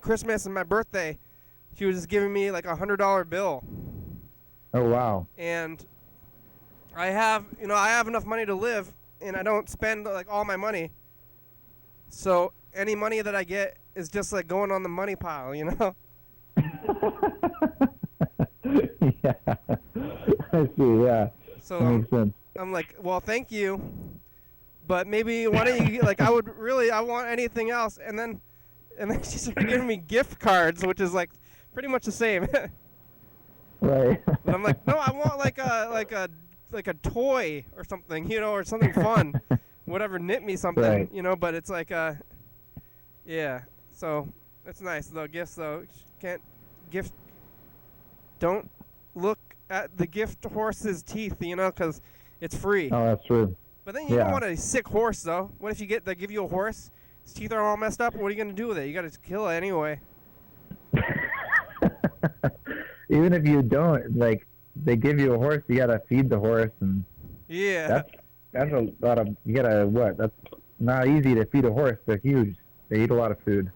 Christmas and my birthday, she was just giving me like $100 bill. Oh wow. And I have enough money to live, and I don't spend like all my money. So any money that I get is just like going on the money pile, Yeah, I see. Yeah, so that makes sense. I'm like, well, thank you, but maybe why don't you like? I want anything else, and then she started giving me gift cards, which is like pretty much the same. Right. But I'm like, no, I want like a toy or something, or something fun. Whatever, knit me something, Right. But it's like, yeah. So it's nice though. Gifts though, don't look at the gift horse's teeth, because it's free. Oh, that's true. But then you don't want a sick horse though. What if they give you a horse, his teeth are all messed up? What are you gonna do with it? You gotta kill it anyway. Even if you don't, like, they give you a horse, you gotta feed the horse, and yeah, that's a lot of. You gotta what? That's not easy to feed a horse. They're huge. They eat a lot of food.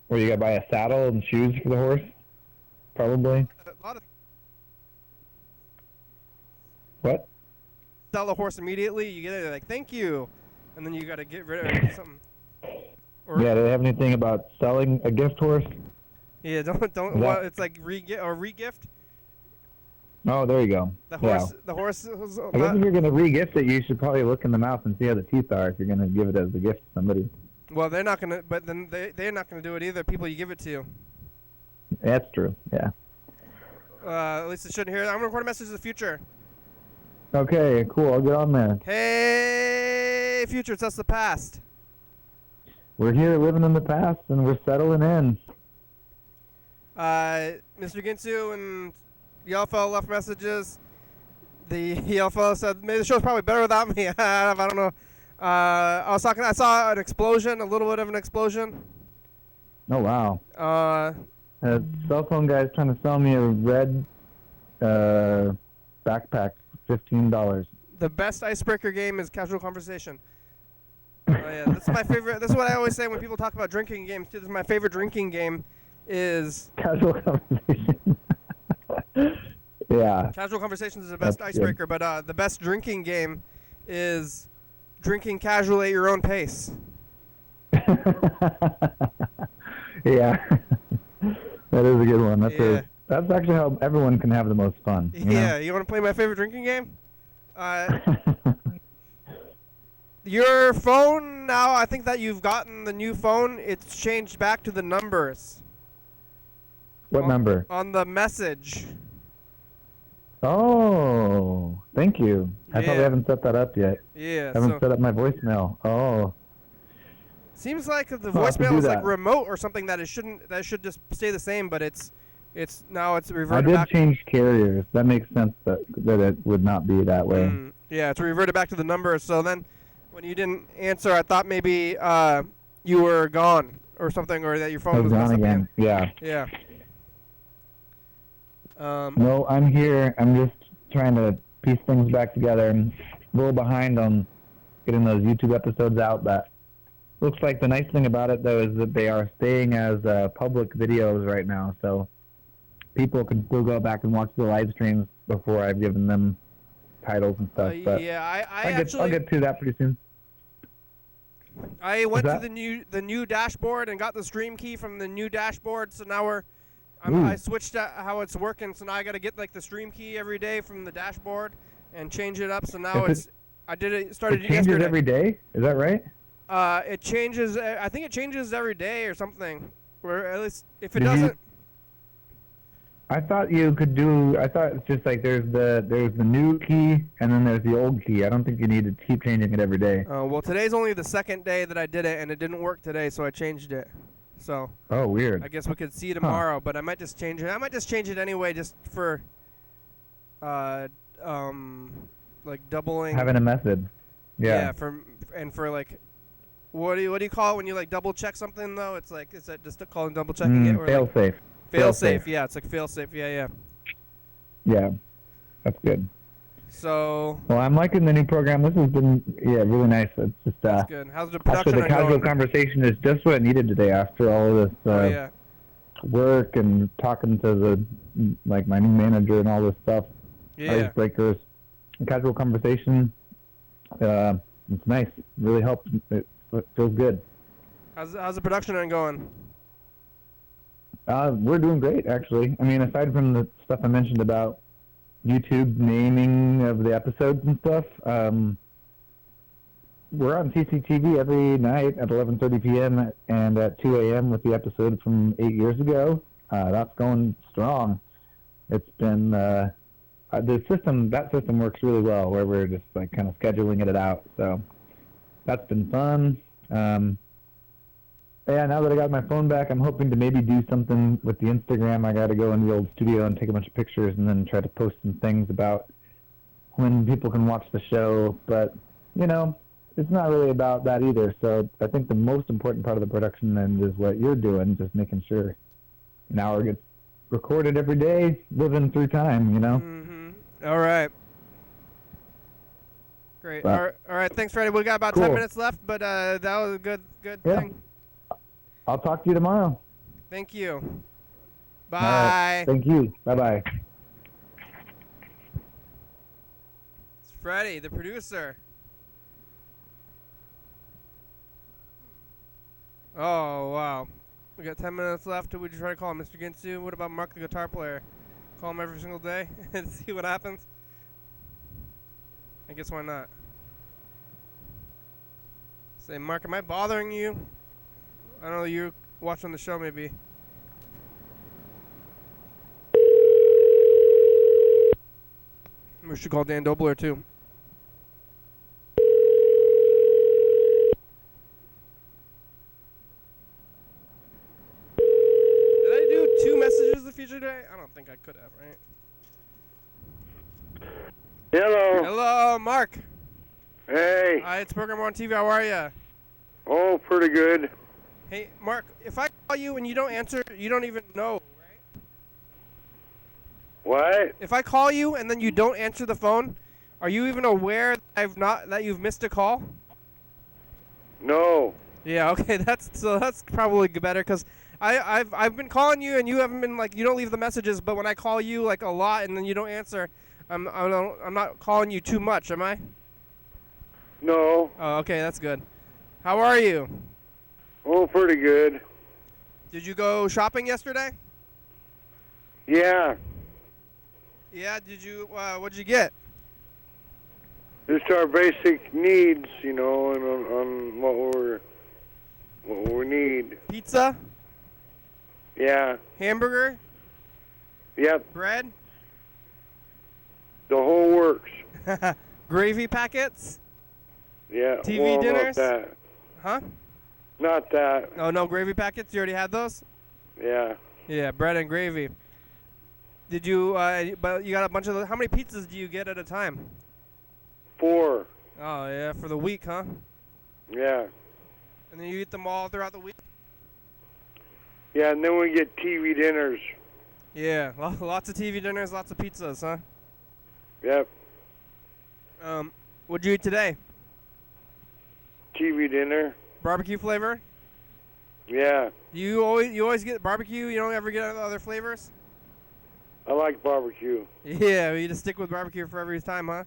Or you gotta buy a saddle and shoes for the horse, probably. A lot of What? sell the horse immediately. You get it, like thank you, and then you gotta get rid of something. Or, Yeah, do they have anything about selling a gift horse? Yeah, don't. Well, it's like re-gift. Oh, there you go. The Yeah. horse. The horse. I guess if you're gonna re-gift it, you should probably look in the mouth and see how the teeth are if you're gonna give it as a gift to somebody. Well, they're not gonna. But then they're not gonna do it either. People you give it to. That's true. Yeah. At least it shouldn't hear. I'm gonna record a message to the future. Okay, cool. I'll get on there. Hey, future, it's us the past. We're here living in the past, and we're settling in. Mr. Ginsu and Yellow Fellow left messages. The Yellow Fellow said, maybe the show's probably better without me. I don't know. I saw an explosion, a little bit of an explosion. Oh, wow. A cell phone guy's trying to sell me a red backpack for $15. The best icebreaker game is casual conversation. Oh, yeah, this is my favorite. This is what I always say when people talk about drinking games, too. This is my favorite drinking game is... Casual conversation. Yeah. Casual conversations is the best That's icebreaker, but the best drinking game is drinking casually at your own pace. Yeah. That is a good one. That's actually how everyone can have the most fun. Yeah, you want to play my favorite drinking game? Your phone now, I think that you've gotten the new phone, it's changed back to the numbers. What number? On the message. Oh, thank you. I probably haven't set that up yet. Yeah. I haven't set up my voicemail. Oh. Seems like the I'll have to voicemail do is like that. remote or something that should just stay the same, but it's now it's I reverted did back. change carriers. That makes sense that it would not be that way. Yeah, it's reverted back to the numbers. So then, when you didn't answer, I thought maybe you were gone or something, or that your phone was gone messed up again. Yeah. Yeah. No, I'm here. I'm just trying to piece things back together. I'm a little behind on getting those YouTube episodes out, but looks like the nice thing about it, though, is that they are staying as public videos right now, so people can still go back and watch the live streams before I've given them titles and stuff. But yeah, I'll get to that pretty soon. I went to the new dashboard and got the stream key from the new dashboard, so now I switched how it's working, so now I got to get like the stream key every day from the dashboard and change it up. So now I did it. Started it changes yesterday. every day. Is that right? It changes. I think it changes every day or something. Or at least if it doesn't. I thought you could do. I thought it's just like there's the new key and then there's the old key. I don't think you need to keep changing it every day. Well, today's only the second day that I did it, and it didn't work today, so I changed it. So. Oh, weird. I guess we could see tomorrow, but I might just change it. I might just change it anyway, just for, like doubling. Having a method. Yeah. Yeah. For like, what do you call it when you like double check something though? It's like, is that just calling double checking it? Or fail safe. Fail safe. Yeah, it's like fail safe. Yeah. Yeah, that's good. So. Well, I'm liking the new program. This has been really nice. It's just that's good. How's the production actually, the casual going? conversation is just what I needed today after all of this work and talking to my new manager and all this stuff. Yeah. Icebreakers. Casual conversation. It's nice. Really helps. It feels good. How's the production end going? We're doing great, actually. I mean, aside from the stuff I mentioned about YouTube naming of the episodes and stuff, we're on CCTV every night at 11:30 p.m. and at 2 a.m. with the episode from 8 years ago. That's going strong. It's been the system. That system works really well, where we're just like kind of scheduling it out. So that's been fun. Yeah, now that I got my phone back, I'm hoping to maybe do something with the Instagram. I got to go in the old studio and take a bunch of pictures and then try to post some things about when people can watch the show. But, you know, it's not really about that either. So I think the most important part of the production end is what you're doing, just making sure an hour gets recorded every day, living through time, you know? Mm-hmm. All right. Great. But, all right. Thanks, Freddie. We got about 10 minutes left, but that was a good thing. I'll talk to you tomorrow. Thank you. Bye. All right. Thank you. Bye-bye. It's Freddie, the producer. Oh, wow. We got 10 minutes left. Would you try to call him Mr. Ginsu? What about Mark, the guitar player? Call him every single day and see what happens? I guess why not? Say, Mark, am I bothering you? I don't know, you're watching the show maybe. We should call Dan Dobler too. Did I do 2 messages the future today? I don't think I could have, right? Hello. Hello, Mark. Hey. Hi, it's Program on TV. How are you? Oh, pretty good. Hey, Mark, if I call you and you don't answer, you don't even know, right? What? If I call you and then you don't answer the phone, are you even aware that you've missed a call? No. Yeah, okay, that's probably better because I've been calling you and you haven't been you don't leave the messages, but when I call you a lot and then you don't answer, I'm not calling you too much, am I? No. Oh, okay, that's good. How are you? Oh, pretty good. Did you go shopping yesterday? Yeah. Yeah, did you, what'd you get? Just our basic needs, you know, and on what we need. Pizza? Yeah. Hamburger? Yep. Bread? The whole works. Gravy packets? Yeah. TV dinners? Not that. Huh? Not that. Oh, no gravy packets? You already had those? Yeah. Yeah, bread and gravy. Did you, but you got a bunch of those. How many pizzas do you get at a time? 4. Oh, yeah, for the week, huh? Yeah. And then you eat them all throughout the week? Yeah, and then we get TV dinners. Yeah, lots of TV dinners, lots of pizzas, huh? Yep. What'd you eat today? TV dinner. Barbecue flavor? Yeah. You always get barbecue? You don't ever get other flavors? I like barbecue. Yeah, you just stick with barbecue for every time, huh?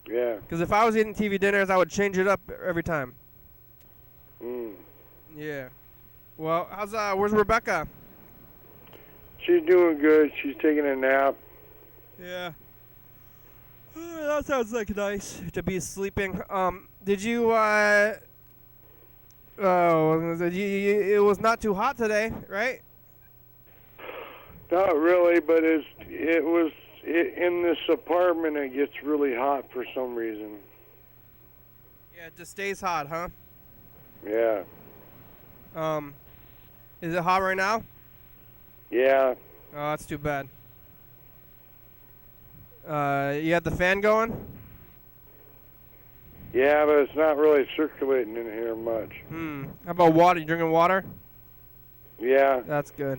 Yeah. Because if I was eating TV dinners, I would change it up every time. Mm. Yeah. Well, where's Rebecca? She's doing good. She's taking a nap. Yeah. That sounds nice to be sleeping. Did you, it was not too hot today, right? Not really, but in this apartment, it gets really hot for some reason. Yeah, it just stays hot, huh? Yeah. Is it hot right now? Yeah. Oh, that's too bad. You had the fan going? Yeah, but it's not really circulating in here much. How about water? You drinking water? Yeah. That's good.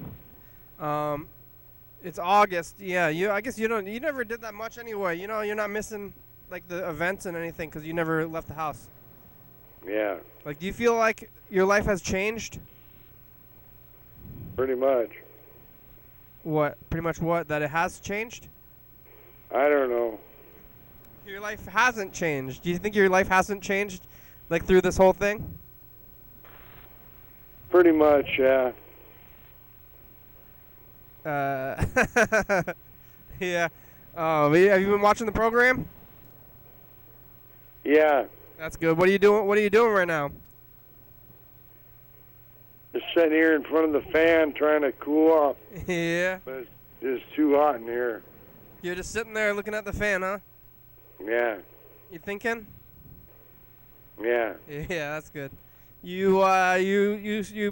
It's August. Yeah, I guess you never did that much anyway. You know, you're not missing the events and anything because you never left the house. Yeah. Do you feel like your life has changed? Pretty much. What? Pretty much what? That it has changed? I don't know. Your life hasn't changed. Do you think your life hasn't changed, through this whole thing? Pretty much, yeah. Yeah. Have you been watching the program? Yeah. That's good. What are you doing? What are you doing right now? Just sitting here in front of the fan trying to cool off. Yeah. But it's too hot in here. You're just sitting there looking at the fan, huh? Yeah. You thinking? Yeah. Yeah, that's good. You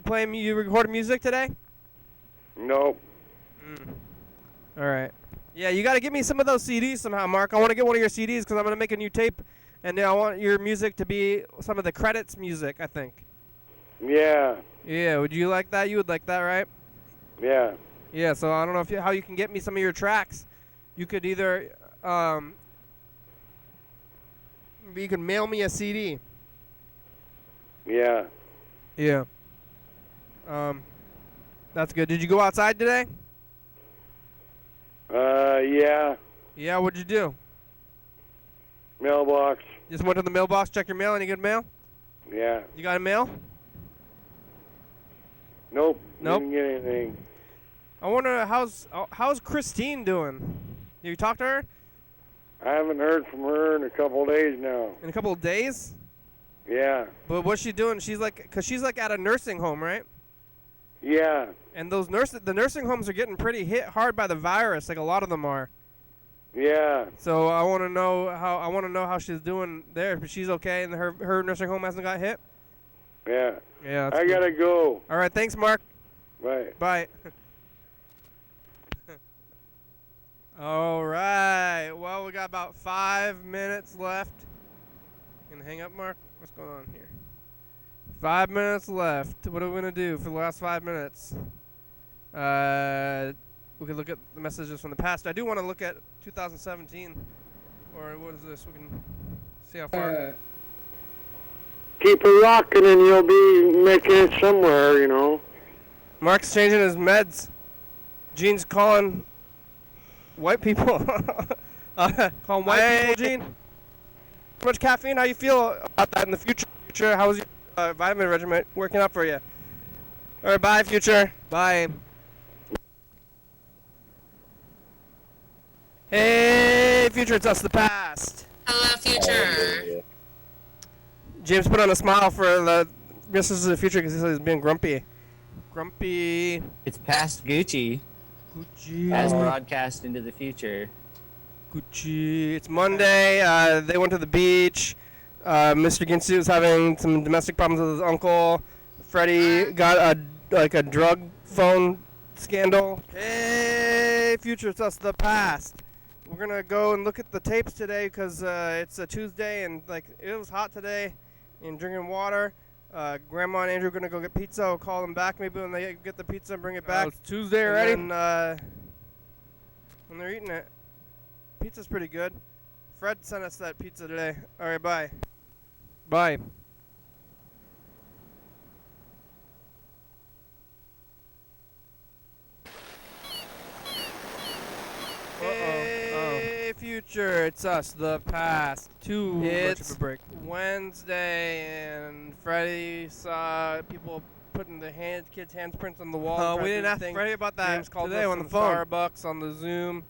play? You record music today? Nope. All right. Yeah, you got to give me some of those CDs somehow, Mark. I want to get one of your CDs because I'm gonna make a new tape, and I want your music to be some of the credits music. I think. Yeah. Yeah. Would you like that? You would like that, right? Yeah. Yeah. So I don't know how you can get me some of your tracks. You could either you can mail me a CD. Yeah. Yeah. That's good. Did you go outside today? Yeah. Yeah, what'd you do? Mailbox. Just went to the mailbox, check your mail, any good mail? Yeah. You got a mail? Nope. Nope. Didn't get anything. I wonder how's Christine doing? You talked to her? I haven't heard from her in a couple of days now. In a couple of days? Yeah. But what's she doing? She's like at a nursing home, right? Yeah. And the nursing homes are getting pretty hit hard by the virus, like a lot of them are. Yeah. So I want to know how she's doing there. But she's okay, and her nursing home hasn't got hit. Yeah. Yeah. I gotta go. All right. Thanks, Mark. Bye. Bye. All right. Well, we got about 5 minutes left. Gonna hang up, Mark? What's going on here? 5 minutes left. What are we gonna do for the last 5 minutes? We could look at the messages from the past. I do want to look at 2017, or what is this? We can see how far. Keep it rocking and you'll be making it somewhere, you know. Mark's changing his meds. Gene's calling white people. Calling white people, Gene. Too much caffeine? How you feel about that in the future? How's your vitamin regimen working out for you? All right, bye, future. Bye. Hey, future, it's us, the past. Hello, future. James put on a smile for the Mrs. of the Future because he said he's being grumpy. Grumpy. It's past Gucci. Gucci. As broadcast into the future. Gucci. It's Monday. They went to the beach. Mr. Ginsu is having some domestic problems with his uncle. Freddie got a drug phone scandal. Hey, future, it's us, the past. We're gonna go and look at the tapes today because it's a Tuesday and it was hot today. And drinking water. Grandma and Andrew are gonna go get pizza. I'll call them back maybe when they get the pizza and bring it back. It's Tuesday already. And when they're eating it, pizza's pretty good. Fred sent us that pizza today. All right, bye. Bye. Hey, future, it's us, the past. It's Wednesday, and Freddie saw people putting the kids' handprints on the wall. We didn't ask Freddie about that. James called today on the phone. Starbucks on the Zoom.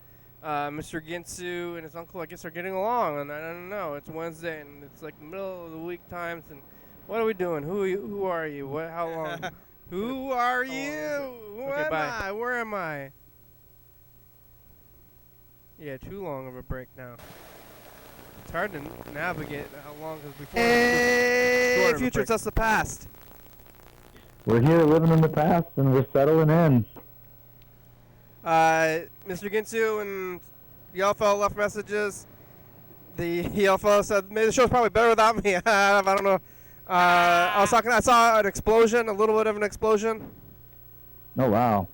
Mr. Ginsu and his uncle, I guess, are getting along, and I don't know. It's Wednesday, and it's like the middle of the week times, and what are we doing? Who are you? How long? Who are you? Who am I? Where am I? Yeah, too long of a break now. It's hard to navigate how long is before. Hey, future, it's us, the past. We're here living in the past, and we're settling in. Mr. Ginsu and Yellow Fellow left messages. The Yellow Fellow said, maybe the show's probably better without me. I don't know. I saw an explosion, a little bit of an explosion. Oh, wow.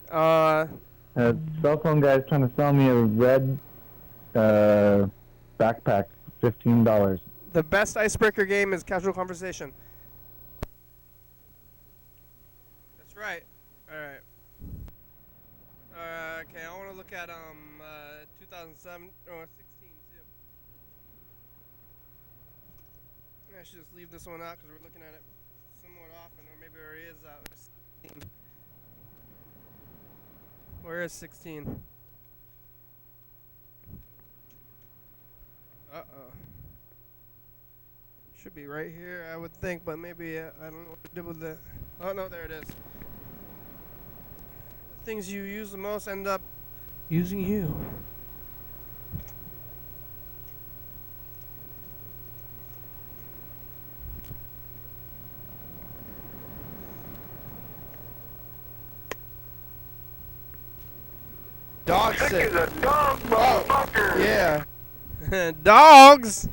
Cell phone guy's trying to sell me a red backpack, $15. The best icebreaker game is casual conversation. That's right. All right. Okay, I want to look at 2007 or 16 too. I should just leave this one out because we're looking at it somewhat often, or maybe it already is out. 16. Where is 16? Should be right here, I would think, but maybe I don't know what to do with it. Oh no, there it is. Things you use the most end up using you. Dog Sick sick. as a dog, motherfucker. Yeah. Dogs.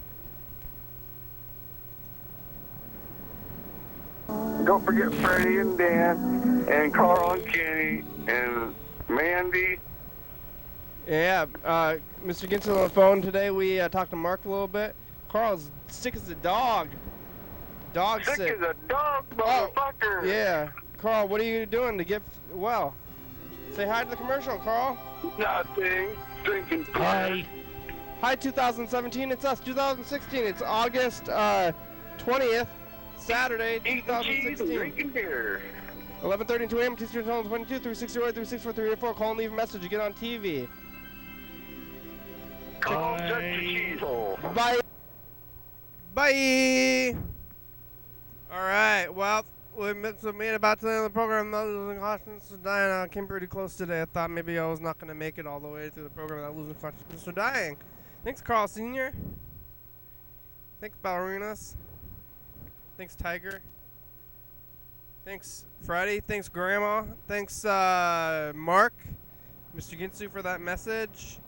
Don't forget Freddie and Dan and Carl and Kenny and Mandy. Yeah, Mr. Ginson on the phone today. We talked to Mark a little bit. Carl's sick as a dog. Dog sick. Sick as a dog, motherfucker. Yeah. Carl, what are you doing to get well? Say hi to the commercial, Carl. Nothing. Drinking Hi. Hi, 2017. It's us. 2016. It's August 20th, Saturday, Eating cheese and 2016. drinking beer. 11:30 and 2 a.m. T-Street 22 360 364 Call and leave a message. You get on TV. Call shut the cheese hole. Bye. Bye. All right. Well, we made about to the end of the program. Not losing consciousness. Mr. Dying came pretty close today. I thought maybe I was not going to make it all the way through the program without losing consciousness. Mr. Dying. Thanks, Carl Sr. Thanks, Ballerinas. Thanks, Tiger. Thanks, Friday. Thanks, Grandma. Thanks, Mark. Mr. Ginsu for that message.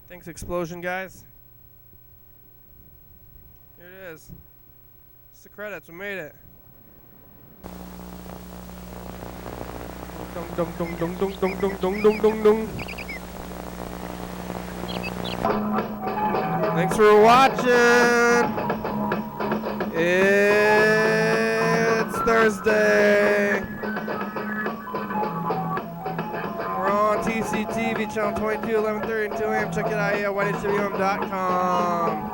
Thanks, Explosion, guys. Here it is. It's the credits. We made it. Dong dong dong dong dong dong dong dong dong dong dong. Thanks for watching. It's Thursday. We're on TCTV channel 22, 11:30 and 2 a.m. Check it out here at YDHWM.com.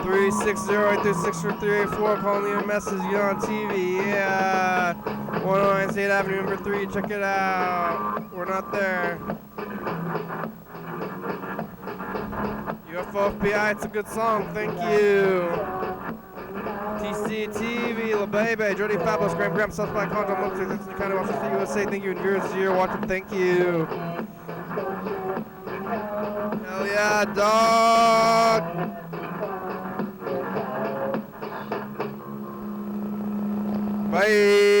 360-836-4384. Call me a message. Get on TV. Yeah. 109 State Avenue, number 3. Check it out. We're not there. UFO FBI, it's a good song. Thank you. TCTV, La Baby, Jody Fabulous, Graham Graham, South by Condom, Looks, that's the kind of Washington USA. Thank you, and yours here. Watching, thank you. Hell yeah, dog. Bye.